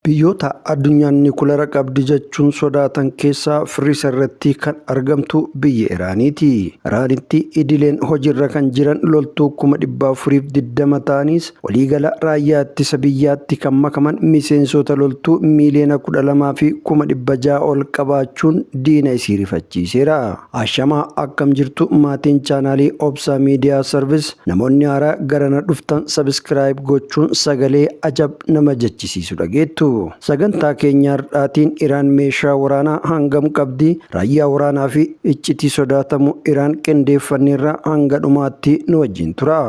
Biyyoota addunyaan nikulara qabdi jechuun sodaatan keessaa firisa irratti kan argamtu biyya Iraaniiti. Iraanitti idileen hojiirra kan jiran loltuu 420 ta'anis waliigala raayyaa ittisa biyyaatti kan makaman miseensota loltuu miiliyoona 12 fi 600 ol qabaachuun diina isii rifachiiseera. Ashamaa akkam jirtu maatiin chaanaalii Obsaa Miidiyaa Sarvis namoonni haaraa garana dhuftan sabiskiraayib gochuun sagalee ajab nama jechisiisu dhageettu. Sagantaa keenya har'aatiin Iraan meeshaa waraanaa hangam qabdi? Raayyaa waraanaa fi iccitii sodaatamu Iraan qindeeffanneerra hanga dhumaatti nu wajjin tura.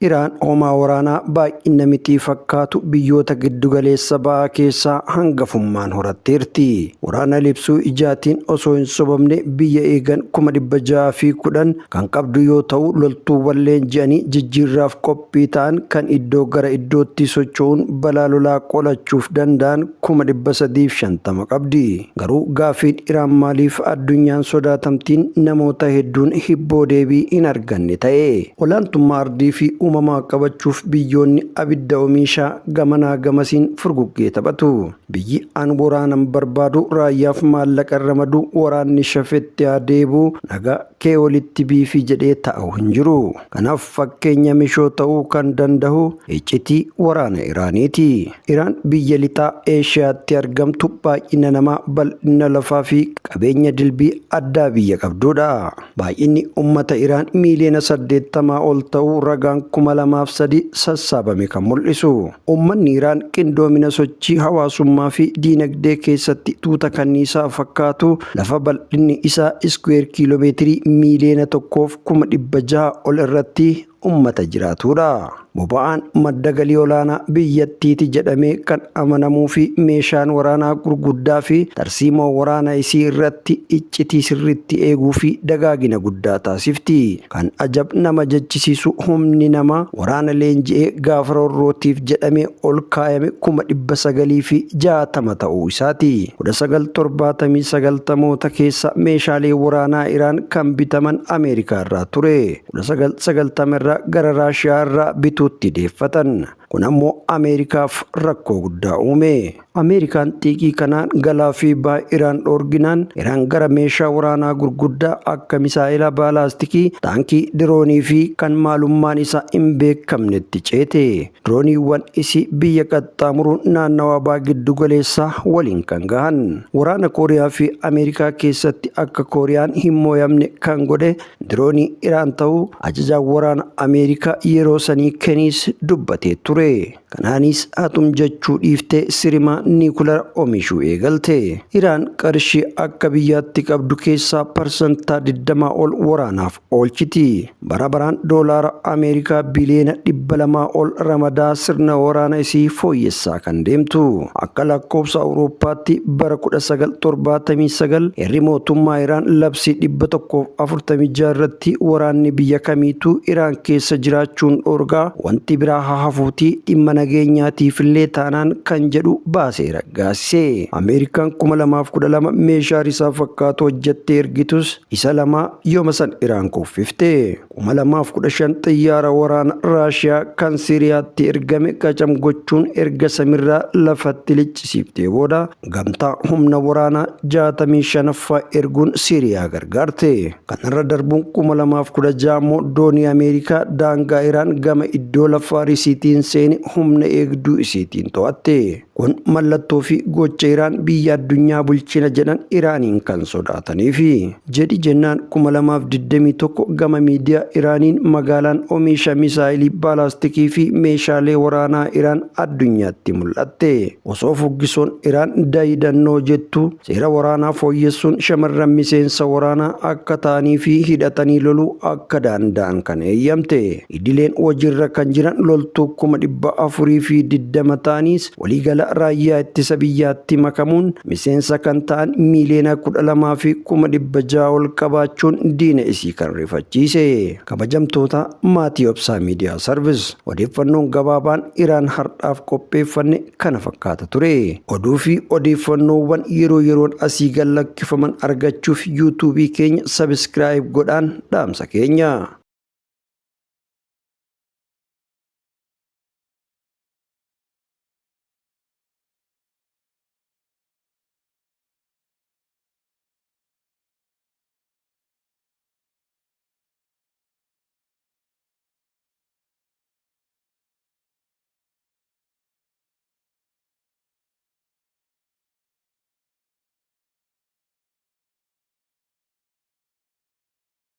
Iraan homaa waraanaa baay'ina mitii fakkaatu biyyoota giddugaleessa ba'aa keessaa hangafummaan horatteerti. Waraana libsuu ijaatiin osoo hin sobamne biyya eegan 610 kan qabdu yoo ta'u, loltuuwwan leenji'anii jijjiirraaf qophii ta'an kan iddoo gara iddootti socho'uun balaa lolaa qolachuuf danda'an 350 qabdi. Garuu gaaffiin Iraan maaliif addunyaan sodaatamtiin namoota hedduun hibboo deebii hin arganne ta'e? Olaantummaa ardii fi uumamaa qabachuuf biyyoonni abidda oomishaa gamanaa gamasiin furguggee taphatu. Biyyi aan waraanan barbaadu raayyaaf maallaqa ramadu waraanni shafetti adeebu nagaa kee walitti biifi jedhee taa'u hin jiru. Kanaaf fakkeenya mishoo ta'uu kan danda'u iccitii waraana Iraaniiti. Iraan biyya lixaa Eeshiyaatti argamtu baay'ina namaa, bal'ina lafaa fi qabeenya dilbii addaa biyya qabdudha. Baay'inni uummata Iraan miiliyoona 80 ol ta'uu ragaan 2003 sassaabame kan mul'isu. Uummanni Iraan qindoomina sochii hawaasummaa fi diinagdee keessatti tuuta kanniisaa fakkaatu lafa bal'inni isaa iskuweer kiiloomeetirii miiliyoona 1,600 ol irratti uummata jiraatudha. Boba'aan madda galii olaanaa biyyattiiti jedhamee kan amanamuu fi meeshaan waraanaa gurguddaa fi tarsiimoo waraana isii irratti iccitii sirriitti eeguu fi dagaagina guddaa taasifti. Kan ajab nama jechisiisu humni namaa waraana leenji'ee gaafa roorrootiif jedhamee ol kaayame 960 ta'uu isaati. 1979 keessa meeshaalee waraanaa Iraan kan bitaman Ameerikaa irraa ture. 1990 irraa gara Raashiyaa irraa bituutti deeffatan. Kun ammoo Ameerikaaf rakkoo guddaa uume. Ameerikaan xiiqii kanaan galaa fi ba'a Iraan dhoorginaan Iraan gara meeshaa waraanaa gurguddaa akka misaa'ila baalaastikii, taankii, diroonii fi kan maalummaan isaa hin beekamnetti ceete. Dirooniiwwan isii biyya qaxxaamuruun naannawaa ba'a giddu galeessaa waliin kan gahan. Waraana Kooriyaa fi Ameerikaa keessatti akka Kooriyaan hin mooyamne kan godhe diroonii Iraan ta'uu ajajaan waraana Ameerikaa yeroo sanii Keniis dubbatee ture. Kanaanis atum jechuu dhiiftee sirima nikulara oomishuu eegalte. Iraan qarshii akka biyyaatti qabdu keessaa parsantaa 20 ol waraanaaf oolchiti. Bara baraan doolaara Ameerikaa biliyoona 200 ol ramadaa sirna waraana isii fooyyessaa kan deemtu. Akka lakkoofsa Awurooppaatti bara 1979 heerri mootummaa Iraan labsii 146 irratti waraanni biyya kamiituu Iraan keessa jiraachuun dhoorgaa wanti biraa hafuuti dhimma nageenyaatiif illee taanaan kan jedhu baasee raggaasise. Ameerikaan 2012 meeshaa risaa fakkaatu hojjettee ergitus isa lama yooma san Iraan kuffifte. 2015 xiyyaara waraana Raashiyaa kan Siiriyaatti ergame qacam gochuun erga samiirraa lafatti liccisiiftee booda gamtaa humna waraanaa 65ffaa erguun Siiriyaa gargaarte. Kanarra darbuun 2016 immoo doonii Ameerikaa daangaa Iraan gama iddoo lafaa risiitiin seeni humna eegduu isiitiin to'atte. Kun mallattoo fi gocha Iraan biyya addunyaa bulchina jedhan Iraaniin kan sodaataniifi. Jedhi jennaan 2021 gama miidiyaa Iraaniin magaalaan oomisha misaayilii baalaastikii fi meeshaalee waraanaa Iraan addunyaatti mul'atte. Osoo fuggisoon Iraan daayidannoo jettu seera waraanaa fooyyessuun shamarran miseensa waraanaa akka ta'anii fi hidhatanii loluu akka danda'an kan eeyyamte. Idileen hojiirra kan jiran loltuu 420 ta'anis waliigala raayyaa ittisa biyyaatti makamuun miseensa kan ta'an miiliyoona 12 fi 600 ol qabaachuun diina isii kan rifachiise. Kabajamtoota maatii Obsaa Miidiyaa Sarvis, odeeffannoon gabaabaan Iraan har'aaf qopheeffanne kana fakkaata ture. Oduu fi odeeffannoowwan yeroo yeroon asii gad lakkifaman argachuuf yuutuubii keenya sabiskiraayib godhaan dhaamsa keenya.